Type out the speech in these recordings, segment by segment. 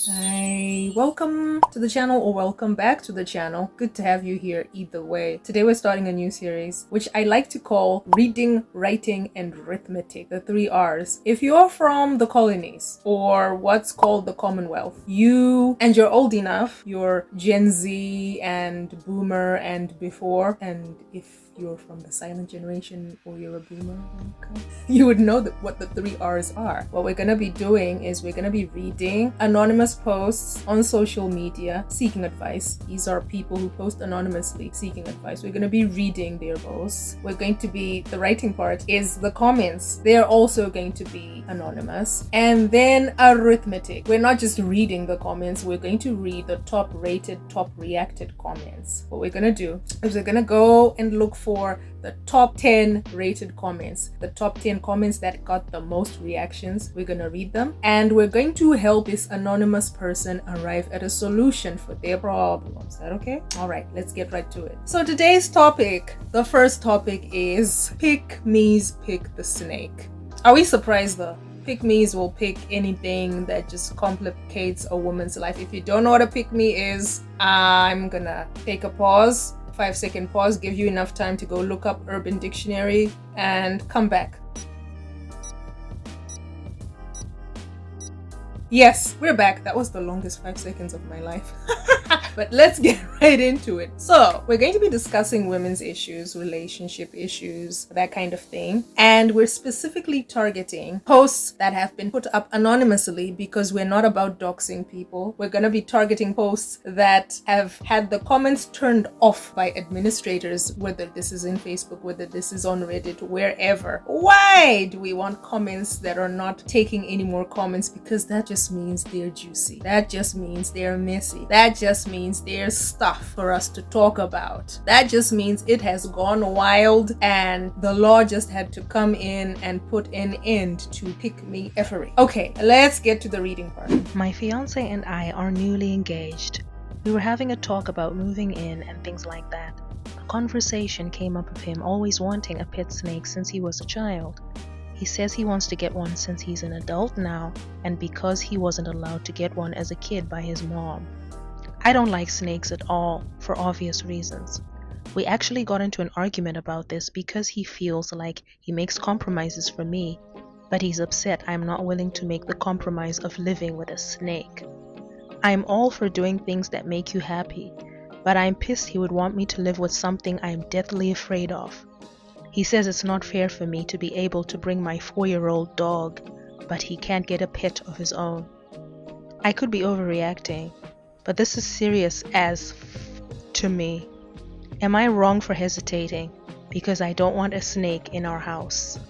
Hi, welcome to the channel or welcome back to the channel. Good to have you here either way. Today we're starting a new series, which I like to call Reading, Writing, and Arithmetic, the 3 R's. If you're from the colonies or what's called the Commonwealth, and you're old enough, you're Gen Z and Boomer and before, and if you're from the silent generation or you're a boomer, you would know what the 3 R's are. What we're going to be doing is we're going to be reading anonymous posts on social media seeking advice. These are people who post anonymously seeking advice. We're going to be reading their posts. The writing part is the comments. They're also going to be anonymous. And then arithmetic. We're not just reading the comments, we're going to read the top rated, top reacted comments. What we're going to do is we're going to go and look for the top 10 rated comments, the top 10 comments that got the most reactions. We're going to read them and we're going to help this anonymous person arrive at a solution for their problem. Is that okay? All right, let's get right to it. So today's topic, the first topic is pick me's pick the snake. Are we surprised though? Pick-me's will pick anything that just complicates a woman's life. If you don't know what a pick-me is, I'm gonna take a pause, 5-second pause, give you enough time to go look up Urban Dictionary and come back. Yes, we're back. That was the longest 5 seconds of my life. But let's get right into it. So, we're going to be discussing women's issues, relationship issues, that kind of thing. And we're specifically targeting posts that have been put up anonymously because we're not about doxing people. We're going to be targeting posts that have had the comments turned off by administrators, whether this is in Facebook, whether this is on Reddit, wherever. Why do we want comments that are not taking any more comments? Because that just means they're juicy. That just means they're messy. That just means there's stuff for us to talk about. That just means it has gone wild and the law just had to come in and put an end to pick me effery. Okay, let's get to the reading part. My fiance and I are newly engaged. We were having a talk about moving in and things like that. A conversation came up of him always wanting a pet snake since he was a child. He says he wants to get one since he's an adult now and because he wasn't allowed to get one as a kid by his mom. I don't like snakes at all, for obvious reasons. We actually got into an argument about this because he feels like he makes compromises for me, but he's upset I'm not willing to make the compromise of living with a snake. I'm all for doing things that make you happy, but I'm pissed he would want me to live with something I'm deathly afraid of. He says it's not fair for me to be able to bring my 4-year-old dog, but he can't get a pet of his own. I could be overreacting, but this is serious to me. Am I wrong for hesitating? Because I don't want a snake in our house.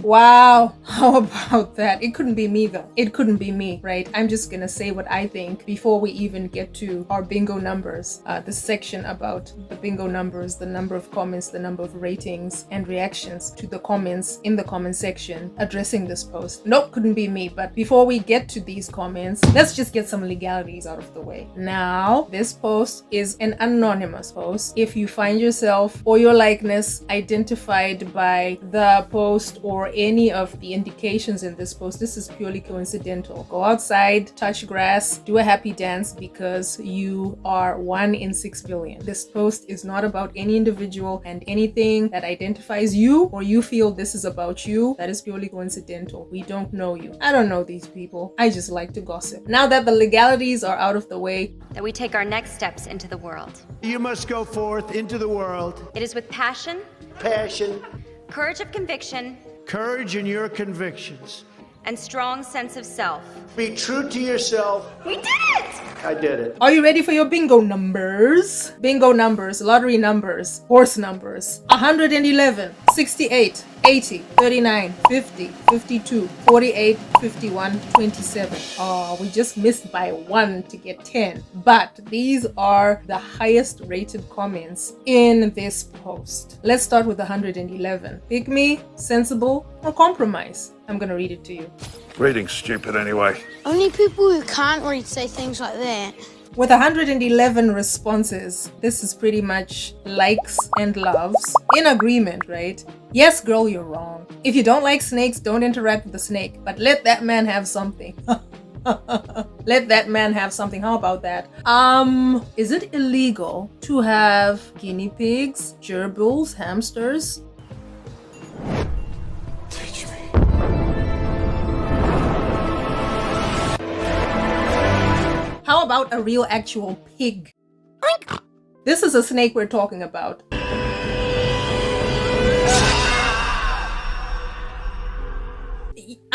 Wow, how about that? It couldn't be me though. It couldn't be me, right? I'm just gonna say what I think before we even get to our bingo numbers. The section about the bingo numbers, the number of comments, the number of ratings and reactions to the comments in the comment section addressing this post. Nope, couldn't be me. But before we get to these comments, let's just get some legalities out of the way. Now, this post is an anonymous post. If you find yourself or your likeness identified by the post or any of the indications in this post, this is purely coincidental. Go outside, touch grass, do a happy dance because you are 1 in 6 billion. This post is not about any individual, and anything that identifies you or you feel this is about you, that is purely coincidental. We don't know you. I don't know these people. I just like to gossip. Now that the legalities are out of the way, that we take our next steps into the world. You must go forth into the world. It is with passion, courage of conviction, courage in your convictions, and strong sense of self. be true to yourself. We did it! I did it. are you ready for your bingo numbers? Bingo numbers, lottery numbers, horse numbers. 111, 68, 80, 39, 50, 52, 48, 51, 27. Oh, we just missed by 1 to get 10. But these are the highest rated comments in this post. Let's start with 111. Pick me, sensible, or compromise. I'm gonna read it to you. Reading's stupid anyway. Only people who can't read say things like that. With 111 responses, this is pretty much likes and loves in agreement, right? Yes, girl, you're wrong. If you don't like snakes, don't interact with the snake, but let that man have something. Let that man have something. How about that? Is it illegal to have guinea pigs, gerbils, hamsters? Teach me. How about a real actual pig? This is a snake we're talking about.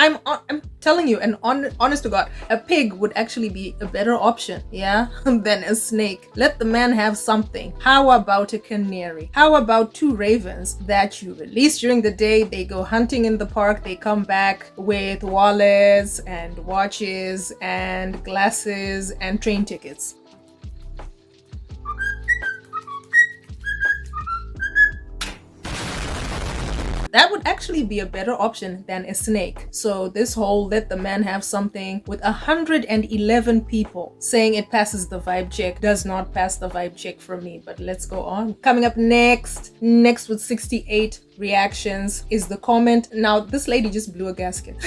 I'm telling you, and honest to God, a pig would actually be a better option, yeah, than a snake. Let the man have something. How about a canary? How about 2 ravens that you release during the day? They go hunting in the park. They come back with wallets and watches and glasses and train tickets. That would actually be a better option than a snake. So this whole let the man have something with 111 people saying it passes the vibe check does not pass the vibe check for me. But let's go on. Coming up next with 68 reactions is the comment. Now this lady just blew a gasket.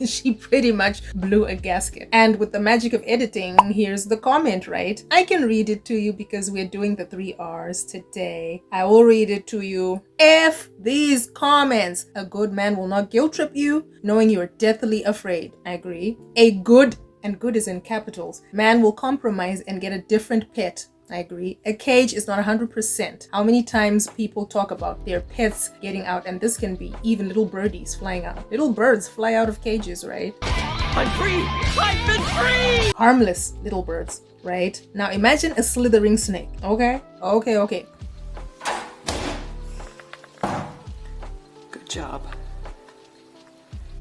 She pretty much blew a gasket. And with the magic of editing, here's the comment, right? I can read it to you because we're doing the 3 R's today. I will read it to you. F these comments. A good man will not guilt trip you, knowing you're deathly afraid. I agree. A good, and good is in capitals, man will compromise and get a different pet. I agree. A cage is not 100%. How many times people talk about their pets getting out, and this can be even little birdies flying out. Little birds fly out of cages, right? I'm free! I've been free! Harmless little birds, right? Now imagine a slithering snake. Okay. Good job.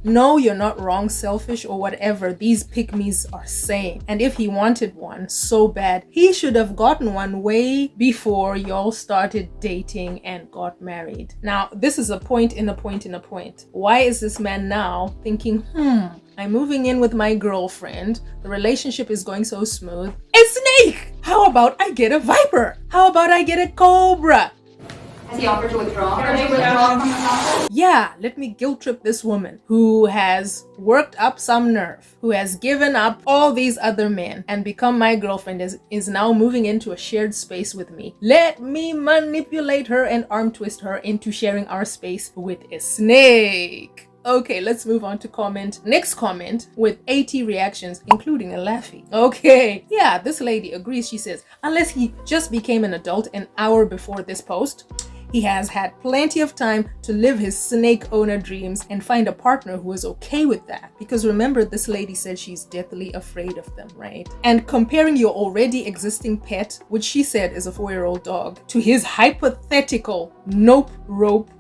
No, you're not wrong, selfish, or whatever these pygmies are saying. And if he wanted one so bad, he should have gotten one way before y'all started dating and got married. Now, this is a point in a point in a point. Why is this man now thinking, I'm moving in with my girlfriend, the relationship is going so smooth. A snake! How about I get a viper? How about I get a cobra? Has he offered to withdraw? Can I withdraw from this offer? Yeah, let me guilt trip this woman who has worked up some nerve, who has given up all these other men and become my girlfriend, is now moving into a shared space with me. Let me manipulate her and arm twist her into sharing our space with a snake. Okay, let's move on to next comment with 80 reactions, including a laughy. Okay, yeah, this lady agrees. She says, unless he just became an adult an hour before this post, he has had plenty of time to live his snake owner dreams and find a partner who is okay with that. Because remember, this lady said she's deathly afraid of them, right? And comparing your already existing pet, which she said is a 4-year-old dog, to his hypothetical nope rope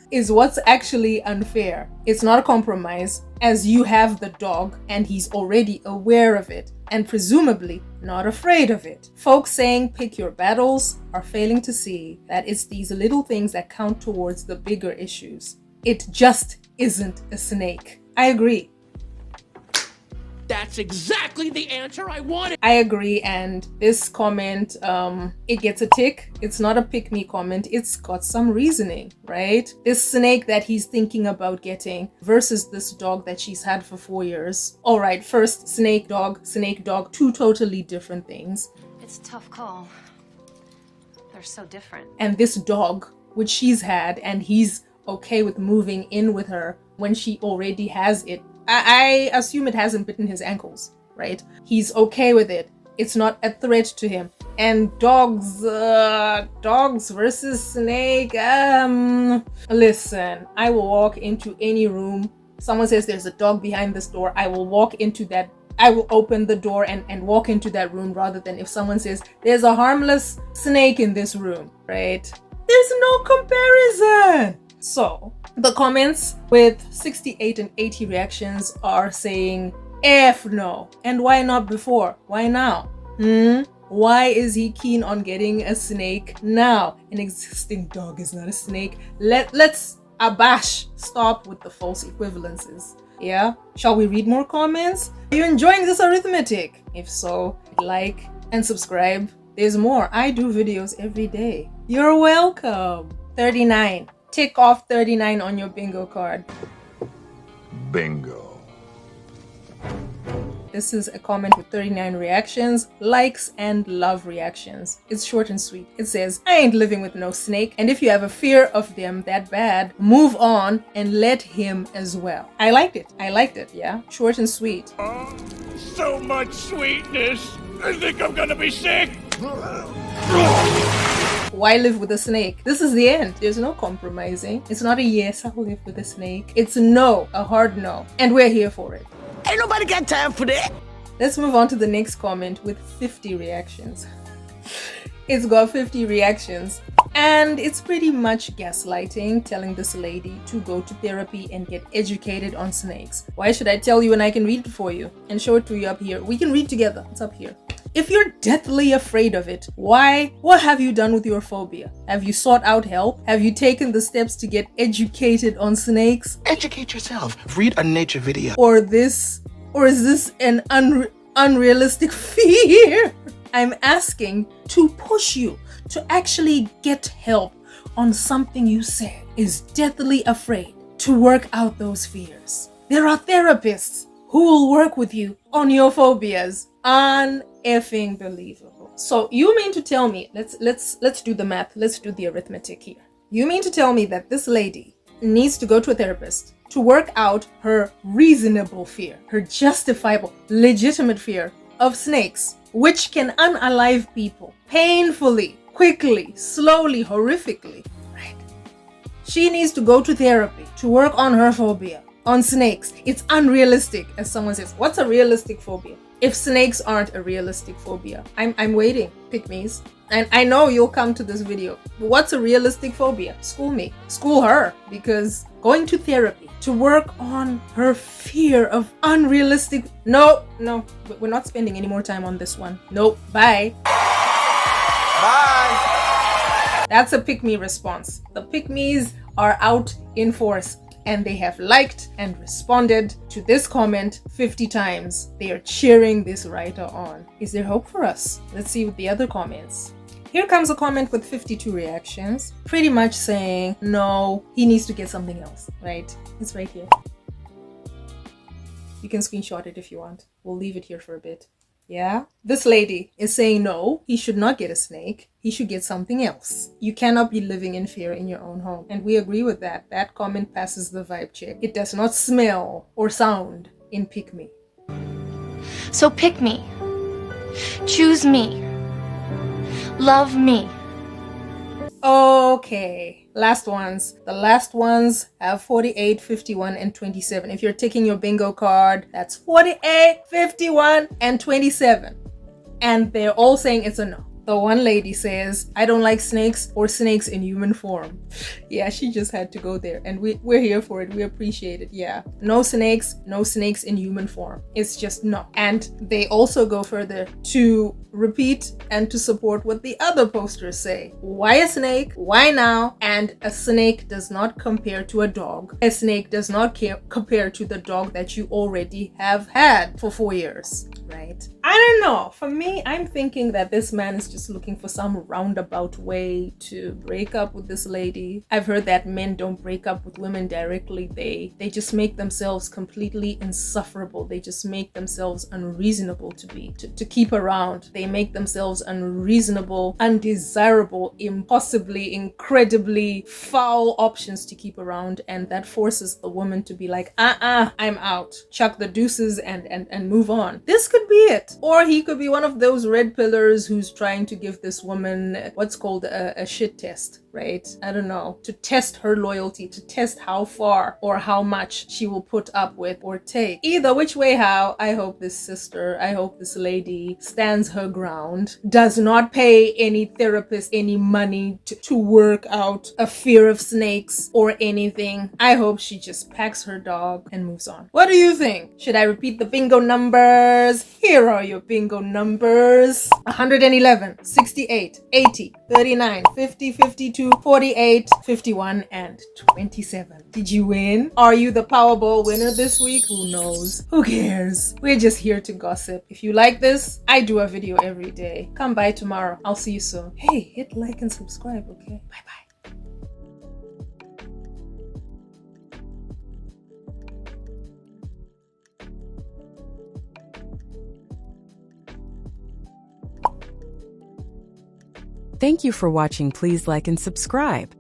is what's actually unfair. It's not a compromise, as you have the dog and he's already aware of it and presumably not afraid of it. Folks saying pick your battles are failing to see that it's these little things that count towards the bigger issues. It just isn't a snake. I agree. That's exactly the answer I wanted. I agree, and this comment, it gets a tick. It's not a pick me comment. It's got some reasoning, right? This snake that he's thinking about getting versus this dog that she's had for 4 years. All right, first, snake, dog, 2 totally different things. It's a tough call. They're so different. And this dog, which she's had, and he's okay with moving in with her when she already has it. I assume it hasn't bitten his ankles, right? He's okay with it. It's not a threat to him. And dogs versus snake. Listen, I will walk into any room. Someone says there's a dog behind this door. I will walk into that. I will open the door and walk into that room rather than if someone says there's a harmless snake in this room, right? There's no comparison. So the comments with 68 and 80 reactions are saying F no. And why not before? Why now? Why is he keen on getting a snake now? An existing dog is not a snake. Let's abash. Stop with the false equivalences. Yeah? Shall we read more comments? Are you enjoying this arithmetic? If so, like and subscribe. There's more. I do videos every day. You're welcome. 39. Tick off 39 on your bingo card. Bingo. This is a comment with 39 reactions, likes, and love reactions. It's short and sweet. It says, I ain't living with no snake, and if you have a fear of them that bad, move on and let him as well. I liked it. I liked it, yeah. Short and sweet. So much sweetness. I think I'm gonna be sick. Why live with a snake? This is the end. There's no compromising. It's not a yes, I'll live with a snake. It's a no, a hard no. And we're here for it. Ain't nobody got time for that. Let's move on to the next comment with 50 reactions. It's got 50 reactions. And it's pretty much gaslighting, telling this lady to go to therapy and get educated on snakes. Why should I tell you when I can read it for you and show it to you up here? We can read together. It's up here. If you're deathly afraid of it, why? What have you done with your phobia? Have you sought out help? Have you taken the steps to get educated on snakes? Educate yourself. Read a nature video. Or is this an unrealistic fear? I'm asking to push you to actually get help on something you said is deathly afraid, to work out those fears. There are therapists who will work with you on your phobias. Uneffing believable. So you mean to tell me, let's do the math, let's do the arithmetic here. You mean to tell me that this lady needs to go to a therapist to work out her reasonable fear, her justifiable, legitimate fear of snakes, which can unalive people painfully, quickly, slowly, horrifically, right? She needs to go to therapy to work on her phobia, on snakes. It's unrealistic, as someone says. What's a realistic phobia? If snakes aren't a realistic phobia, I'm waiting, pick-me's. And I know you'll come to this video. But what's a realistic phobia? School me. School her. Because going to therapy to work on her fear of unrealistic... No, we're not spending any more time on this one. Nope. Bye. Bye. That's a pick-me response. The pick-me's are out in force. And they have liked and responded to this comment 50 times. They are cheering this writer on. Is there hope for us? Let's see with the other comments. Here comes a comment with 52 reactions, pretty much saying, no, he needs to get something else, right? It's right here. You can screenshot it if you want. We'll leave it here for a bit. Yeah? This lady is saying no, he should not get a snake. He should get something else. You cannot be living in fear in your own home. And we agree with that. That comment passes the vibe check. It does not smell or sound in pick me. So pick me. Choose me. Love me. Okay, last ones. The last ones have 48, 51, and 27. If you're taking your bingo card, that's 48, 51, and 27. And they're all saying it's a no. The one lady says, I don't like snakes or snakes in human form. Yeah, she just had to go there. And we're here for it. We appreciate it. Yeah. No snakes in human form. It's just no. And they also go further to repeat and to support what the other posters say. Why a snake? Why now? And a snake does not compare to a dog. A snake does not compare to the dog that you already have had for 4 years. Right? I don't know. For me, I'm thinking that this man is just looking for some roundabout way to break up with this lady. I've heard that men don't break up with women directly. They just make themselves completely insufferable. They just make themselves unreasonable to keep around. They make themselves unreasonable, undesirable, impossibly, incredibly foul options to keep around, and that forces the woman to be like, I'm out. Chuck the deuces and move on. This could be it. Or he could be one of those red pillars who's trying to give this woman what's called a shit test, right? I don't know. To test her loyalty, to test how far or how much she will put up with or take. Either which way how, I hope this sister, I hope this lady stands her ground, does not pay any therapist any money to work out a fear of snakes or anything. I hope she just packs her dog and moves on. What do you think? Should I repeat the bingo numbers? Here are your bingo numbers. 111, 68, 80, 39, 50, 52, 48, 51, and 27. Did you win? Are you the Powerball winner this week? Who knows? Who cares? We're just here to gossip. If you like this, I do a video every day. Come by tomorrow. I'll see you soon. Hey, hit like and subscribe, okay? Bye-bye. Thank you for watching. Please like and subscribe.